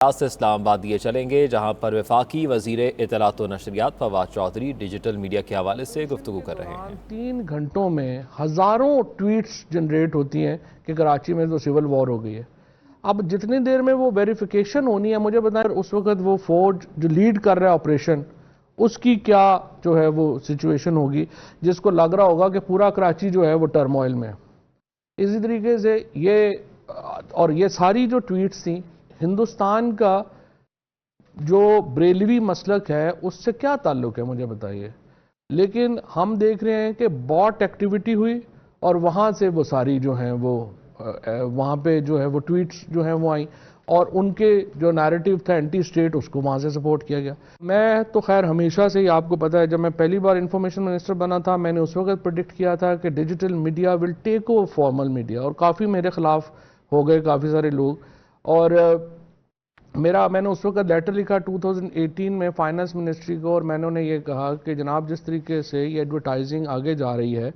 سے اسلام آباد دیے چلیں گے، جہاں پر وفاقی وزیر اطلاعات و نشریات فواد چودھری ڈیجیٹل میڈیا کے حوالے سے گفتگو کر رہے ہیں۔ 3 گھنٹوں میں ہزاروں ٹویٹس جنریٹ ہوتی ہیں کہ کراچی میں تو سول وار ہو گئی ہے۔ اب جتنی دیر میں وہ ویریفیکیشن ہونی ہے، مجھے بتائیں اس وقت وہ فوج جو لیڈ کر رہا ہے آپریشن، اس کی کیا جو ہے وہ سچویشن ہوگی، جس کو لگ رہا ہوگا کہ پورا کراچی جو ہے وہ ٹرموائل میں ہے۔ اسی طریقے سے یہ ساری جو ٹویٹس تھیں، ہندوستان کا جو بریلوی مسلک ہے اس سے کیا تعلق ہے مجھے بتائیے، لیکن ہم دیکھ رہے ہیں کہ باٹ ایکٹیویٹی ہوئی اور وہاں سے وہ ساری جو ہیں وہ وہاں پہ جو ہے وہ ٹویٹس جو ہیں وہ آئیں، اور ان کے جو نیریٹو تھا اینٹی اسٹیٹ، اس کو وہاں سے سپورٹ کیا گیا۔ میں تو خیر ہمیشہ سے ہی آپ کو پتا ہے، جب میں پہلی بار انفارمیشن منسٹر بنا تھا، میں نے اس وقت پریڈکٹ کیا تھا کہ ڈیجیٹل میڈیا ول ٹیک اوور فارمل میڈیا، اور کافی میرے خلاف ہو گئے کافی سارے لوگ، اور میں نے اس وقت لیٹر لکھا 2018 میں فائنانس منسٹری کو، اور میں نے یہ کہا کہ جناب جس طریقے سے یہ ایڈورٹائزنگ آگے جا رہی ہے،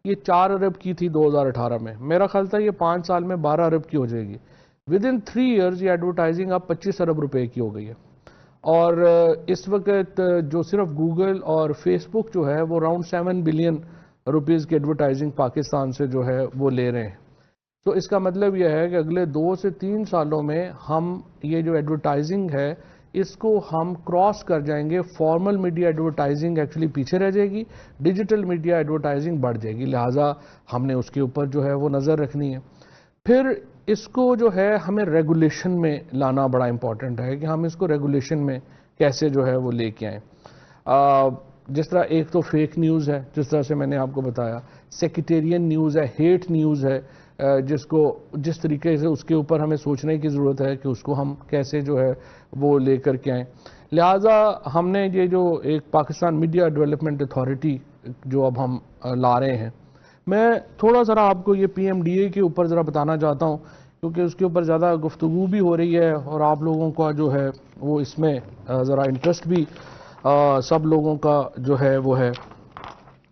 یہ 4 ارب کی تھی 2018 میں، میرا خیال تھا یہ 5 سال میں 12 ارب کی ہو جائے گی۔ ودن 3 ایئرز یہ ایڈورٹائزنگ اب 25 ارب روپے کی ہو گئی ہے، اور اس وقت جو صرف گوگل اور فیس بک جو ہے وہ اراؤنڈ 7 بلین روپیز کی ایڈورٹائزنگ پاکستان سے جو ہے وہ لے رہے ہیں۔ تو اس کا مطلب یہ ہے کہ اگلے 2 سے 3 سالوں میں ہم یہ جو ایڈورٹائزنگ ہے اس کو ہم کراس کر جائیں گے۔ فارمل میڈیا ایڈورٹائزنگ ایکچولی پیچھے رہ جائے گی، ڈیجیٹل میڈیا ایڈورٹائزنگ بڑھ جائے گی، لہٰذا ہم نے اس کے اوپر جو ہے وہ نظر رکھنی ہے۔ پھر اس کو جو ہے ہمیں ریگولیشن میں لانا بڑا امپورٹنٹ ہے کہ ہم اس کو ریگولیشن میں کیسے جو ہے وہ لے کے آئیں۔ جس طرح ایک تو فیک نیوز ہے، جس طرح سے میں نے آپ کو بتایا، سیکٹیرین نیوز ہے، ہیٹ نیوز ہے، جس طریقے سے اس کے اوپر ہمیں سوچنے کی ضرورت ہے کہ اس کو ہم کیسے جو ہے وہ لے کر کے آئیں۔ لہٰذا ہم نے یہ جو ایک پاکستان میڈیا ڈیولپمنٹ اتھارٹی جو اب ہم لا رہے ہیں، میں تھوڑا ذرا آپ کو یہ پی ایم ڈی اے کے اوپر ذرا بتانا چاہتا ہوں، کیونکہ اس کے اوپر زیادہ گفتگو بھی ہو رہی ہے، اور آپ لوگوں کا جو ہے وہ اس میں ذرا انٹرسٹ بھی سب لوگوں کا جو ہے وہ ہے،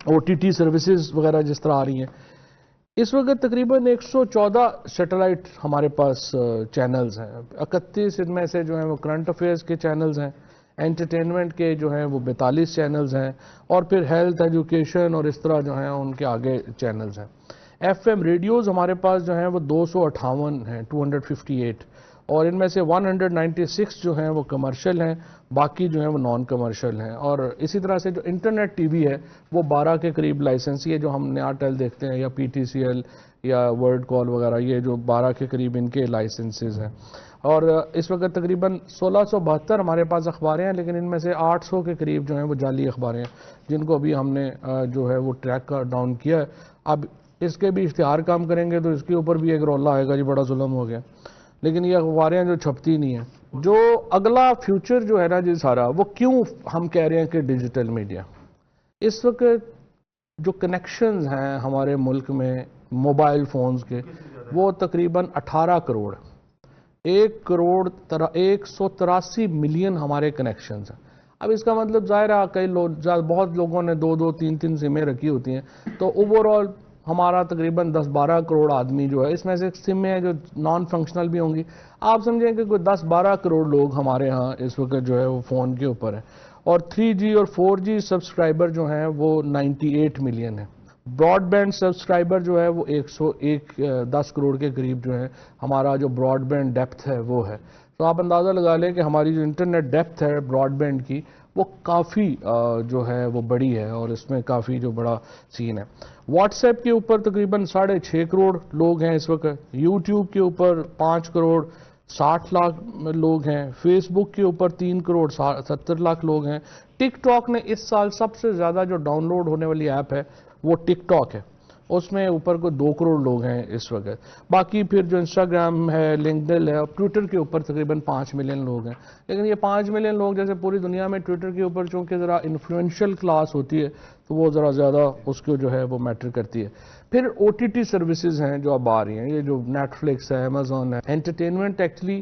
او ٹی ٹی سروسز وغیرہ جس طرح آ رہی ہیں۔ اس وقت تقریباً 114 سیٹلائٹ ہمارے پاس چینلز ہیں، 31 ان میں سے جو ہیں وہ کرنٹ افیئرز کے چینلز ہیں، انٹرٹینمنٹ کے جو ہیں وہ 42 چینلز ہیں، اور پھر ہیلتھ، ایجوکیشن اور اس طرح جو ہیں ان کے آگے چینلز ہیں۔ ایف ایم ریڈیوز ہمارے پاس جو ہیں وہ 258 ہیں، 258، اور ان میں سے 196 جو ہیں وہ کمرشل ہیں، باقی جو ہیں وہ نان کمرشل ہیں۔ اور اسی طرح سے جو انٹرنیٹ ٹی وی ہے وہ 12 کے قریب لائسنس، یہ جو ہم نیا ٹیل دیکھتے ہیں یا پی ٹی سی ایل یا ورلڈ کال وغیرہ، یہ جو 12 کے قریب ان کے لائسنسز ہیں۔ اور اس وقت تقریباً 1672 ہمارے پاس اخباریں ہیں، لیکن ان میں سے 800 کے قریب جو ہیں وہ جعلی اخباریں ہیں، جن کو ابھی ہم نے جو ہے وہ ٹریک ڈاؤن کیا ہے۔ اب اس کے بھی اشتہار کام کریں گے تو اس کے اوپر بھی ایک رولا آئے گا جی، بڑا ظلم ہو گیا، لیکن یہ اخباریں جو چھپتی نہیں ہیں۔ جو اگلا فیوچر جو ہے نا جی سارا، وہ کیوں ہم کہہ رہے ہیں کہ ڈیجیٹل میڈیا، اس وقت جو کنیکشنز ہیں ہمارے ملک میں موبائل فونز کے، وہ تقریباً 18 کروڑ، 183 ملین ہمارے کنیکشنز ہیں۔ اب اس کا مطلب ظاہر ہے بہت لوگوں نے 2 3 سمیں رکھی ہوتی ہیں، تو اوورآل ہمارا تقریباً 10-12 کروڑ آدمی جو ہے، اس میں سے سمیں ہیں جو نان فنکشنل بھی ہوں گی، آپ سمجھیں کہ کوئی 10-12 کروڑ لوگ ہمارے ہاں اس وقت جو ہے وہ فون کے اوپر ہیں، اور 3G اور 4G سبسکرائبر جو ہیں وہ 98 ملین ہیں۔ براڈ بینڈ سبسکرائبر جو ہے وہ 110 کروڑ کے قریب جو ہے، ہمارا جو براڈ بینڈ ڈیپتھ ہے وہ ہے۔ تو آپ اندازہ لگا لیں کہ ہماری جو انٹرنیٹ ڈیپتھ ہے براڈ بینڈ کی، وہ کافی جو ہے وہ بڑی ہے، اور اس میں کافی جو بڑا سین ہے۔ واٹس ایپ کے اوپر تقریباً 6.5 کروڑ لوگ ہیں اس وقت، یوٹیوب کے اوپر 5 کروڑ 60 لاکھ لوگ ہیں، فیس بک کے اوپر 3 کروڑ 70 لاکھ لوگ ہیں۔ ٹک ٹاک نے اس سال سب سے زیادہ جو ڈاؤن لوڈ ہونے والی ایپ ہے وہ ٹک ٹاک ہے، اس میں اوپر کو 2 کروڑ لوگ ہیں اس وقت۔ باقی پھر جو انسٹاگرام ہے، لنکڈن ہے، اور ٹویٹر کے اوپر تقریباً 5 ملین لوگ ہیں، لیکن یہ 5 ملین لوگ جیسے پوری دنیا میں ٹویٹر کے اوپر چونکہ ذرا انفلوئنشل کلاس ہوتی ہے تو وہ ذرا زیادہ اس کو جو ہے وہ میٹر کرتی ہے۔ پھر او ٹی ٹی سروسز ہیں جو اب آ رہی ہیں، یہ جو نیٹ فلکس ہے، امیزون ہے، انٹرٹینمنٹ ایکچولی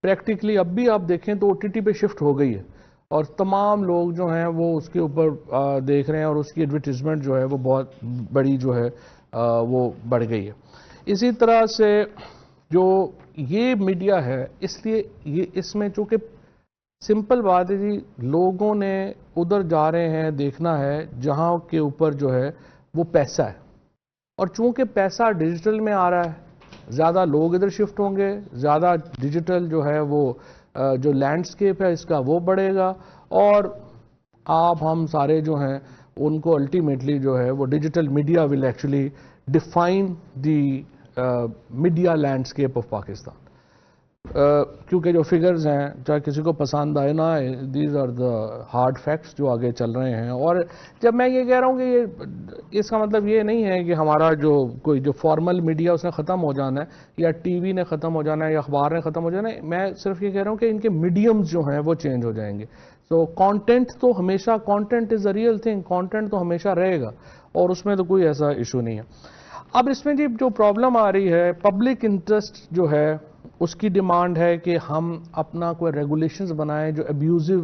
پریکٹیکلی اب بھی آپ دیکھیں تو او ٹی ٹی پہ شفٹ ہو گئی ہے، اور تمام لوگ جو ہیں وہ اس کے اوپر دیکھ رہے ہیں، اور اس کی ایڈورٹیزمنٹ جو ہے وہ بہت بڑی جو ہے وہ بڑھ گئی ہے۔ اسی طرح سے جو یہ میڈیا ہے، اس لیے یہ اس میں چونکہ سمپل بات ہے جی، لوگوں نے ادھر جا رہے ہیں، دیکھنا ہے جہاں کے اوپر جو ہے وہ پیسہ ہے، اور چونکہ پیسہ ڈیجیٹل میں آ رہا ہے، زیادہ لوگ ادھر شفٹ ہوں گے، زیادہ ڈیجیٹل جو ہے وہ جو لینڈسکیپ ہے اس کا وہ بڑھے گا، اور آپ ہم سارے جو ہیں ان کو الٹیمیٹلی جو ہے وہ digital media will actually define the media landscape of Pakistan. کیونکہ جو فگرز ہیں، چاہے کسی کو پسند آئے نہ آئے، these are the hard facts جو آگے چل رہے ہیں. اور جب میں یہ کہہ رہا ہوں کہ یہ اس کا مطلب یہ نہیں ہے کہ ہمارا جو کوئی جو فارمل میڈیا اس نے ختم ہو جانا ہے، یا ٹی وی نے ختم ہو جانا ہے، یا اخبار نے ختم ہو جانا ہے. میں صرف یہ کہہ رہا ہوں کہ ان کے میڈیمز جو ہیں وہ چینج ہو جائیں گے. سو کانٹینٹ تو ہمیشہ، content is a real thing, content تو ہمیشہ رہے گا، اور اس میں تو کوئی ایسا ایشو نہیں ہے. اب اس میں جی جو پرابلم آ رہی ہے، پبلک انٹرسٹ جو ہے اس کی ڈیمانڈ ہے کہ ہم اپنا کوئی ریگولیشنز بنائیں جو ابیوزو،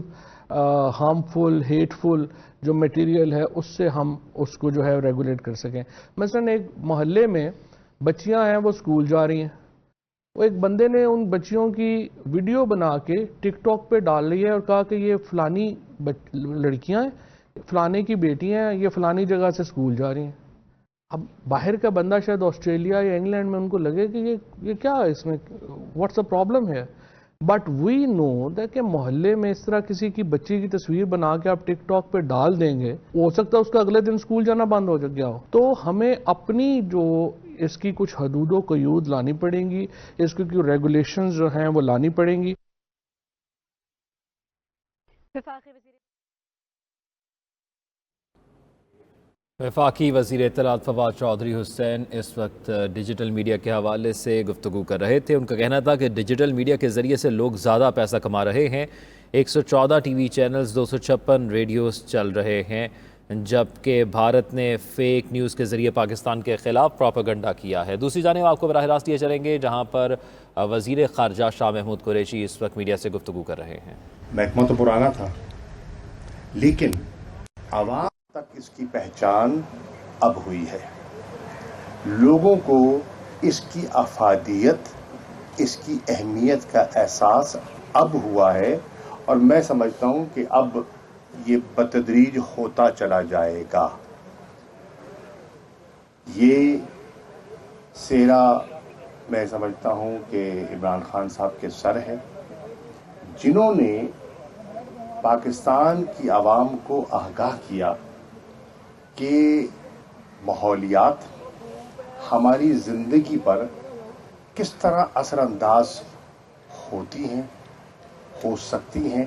ہارمفل، ہیٹفل جو میٹیریل ہے اس سے ہم اس کو جو ہے ریگولیٹ کر سکیں. مثلا ایک محلے میں بچیاں ہیں، وہ اسکول جا رہی ہیں، وہ ایک بندے نے ان بچیوں کی ویڈیو بنا کے ٹک ٹاک پہ ڈال لی ہے اور کہا کہ یہ فلانی لڑکیاں ہیں، فلانے کی بیٹیاں ہیں، یہ فلانی جگہ سے اسکول جا رہی ہیں. اب باہر کا بندہ شاید آسٹریلیا یا انگلینڈ میں ان کو لگے کہ یہ کیا ہے، اس میں واٹس اے پرابلم ہے. بٹ وی نو دیٹ کہ محلے میں اس طرح کسی کی بچی کی تصویر بنا کے آپ ٹک ٹاک پہ ڈال دیں گے، ہو سکتا ہے اس کا اگلے دن اسکول جانا بند ہو گیا ہو. تو ہمیں اپنی جو اس کی کچھ حدود و قیود لانی پڑیں گی، اس کی کچھ ریگولیشنز جو ہیں وہ لانی پڑیں گی. وفاقی وزیر اطلاعات فواد چودھری حسین اس وقت ڈیجیٹل میڈیا کے حوالے سے گفتگو کر رہے تھے. ان کا کہنا تھا کہ ڈیجیٹل میڈیا کے ذریعے سے لوگ زیادہ پیسہ کما رہے ہیں. 114 ٹی وی چینلز، 256 ریڈیوز چل رہے ہیں، جبکہ بھارت نے فیک نیوز کے ذریعے پاکستان کے خلاف پروپیگنڈا کیا ہے. دوسری جانب آپ کو براہ راست یہ چلیں گے جہاں پر وزیر خارجہ شاہ محمود قریشی اس وقت میڈیا سے گفتگو کر رہے ہیں. محکمہ تو پرانا تھا، لیکن عوام تک اس کی پہچان اب ہوئی ہے. لوگوں کو اس کی افادیت، اس کی اہمیت کا احساس اب ہوا ہے، اور میں سمجھتا ہوں کہ اب یہ بتدریج ہوتا چلا جائے گا. یہ سیرا میں سمجھتا ہوں کہ عمران خان صاحب کے سر ہے، جنہوں نے پاکستان کی عوام کو آگاہ کیا کہ ماحولیات ہماری زندگی پر کس طرح اثر انداز ہوتی ہیں، ہو سکتی ہیں،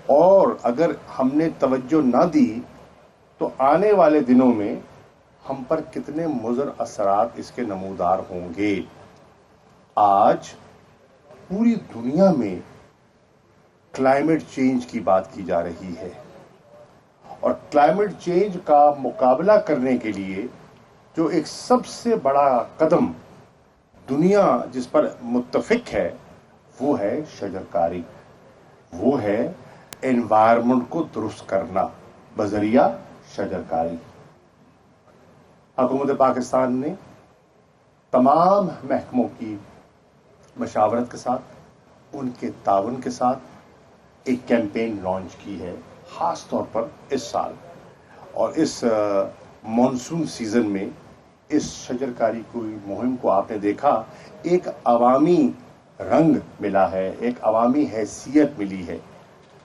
اور اگر ہم نے توجہ نہ دی تو آنے والے دنوں میں ہم پر کتنے مضر اثرات اس کے نمودار ہوں گے. آج پوری دنیا میں کلائمیٹ چینج کی بات کی جا رہی ہے، اور کلائمیٹ چینج کا مقابلہ کرنے کے لیے جو ایک سب سے بڑا قدم دنیا جس پر متفق ہے وہ ہے شجرکاری، وہ ہے انوائرمنٹ کو درست کرنا بذریعہ شجرکاری. حکومت پاکستان نے تمام محکموں کی مشاورت کے ساتھ، ان کے تعاون کے ساتھ ایک کیمپین لانچ کی ہے، خاص طور پر اس سال اور اس مانسون سیزن میں. اس شجرکاری کی مہم کو آپ نے دیکھا، ایک عوامی رنگ ملا ہے، ایک عوامی حیثیت ملی ہے.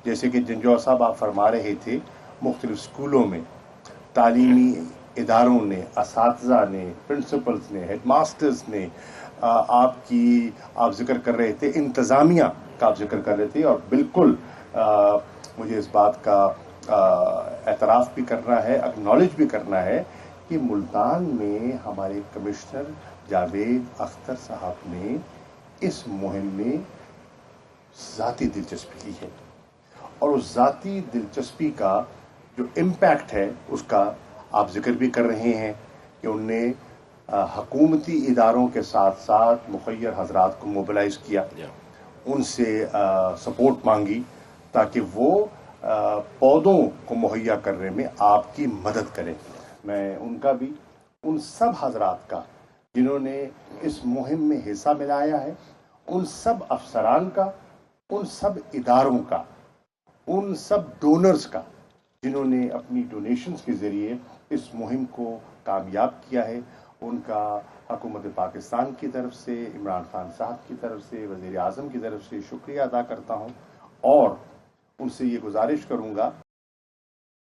جیسے کہ جنجوع صاحب آپ فرما رہے تھے، مختلف اسکولوں میں تعلیمی اداروں نے، اساتذہ نے، پرنسپلز نے، ہیڈ ماسٹرز نے، آپ ذکر کر رہے تھے انتظامیہ کا آپ ذکر کر رہے تھے، اور بالکل مجھے اس بات کا اعتراف بھی کرنا ہے، اکنالج بھی کرنا ہے کہ ملتان میں ہمارے کمشنر جاوید اختر صاحب نے اس مہم میں ذاتی دلچسپی لی ہے، اور اس ذاتی دلچسپی کا جو امپیکٹ ہے اس کا آپ ذکر بھی کر رہے ہیں کہ ان نے حکومتی اداروں کے ساتھ ساتھ مخیر حضرات کو موبلائز کیا، ان سے سپورٹ مانگی تاکہ وہ پودوں کو مہیا کرنے میں آپ کی مدد کریں. میں ان کا بھی، ان سب حضرات کا جنہوں نے اس مہم میں حصہ ملایا ہے، ان سب افسران کا، ان سب اداروں کا، ان سب ڈونرز کا جنہوں نے اپنی ڈونیشنز کے ذریعے اس مہم کو کامیاب کیا ہے، ان کا حکومت پاکستان کی طرف سے، عمران خان صاحب کی طرف سے، وزیر اعظم کی طرف سے شکریہ ادا کرتا ہوں، اور ان سے یہ گزارش کروں گا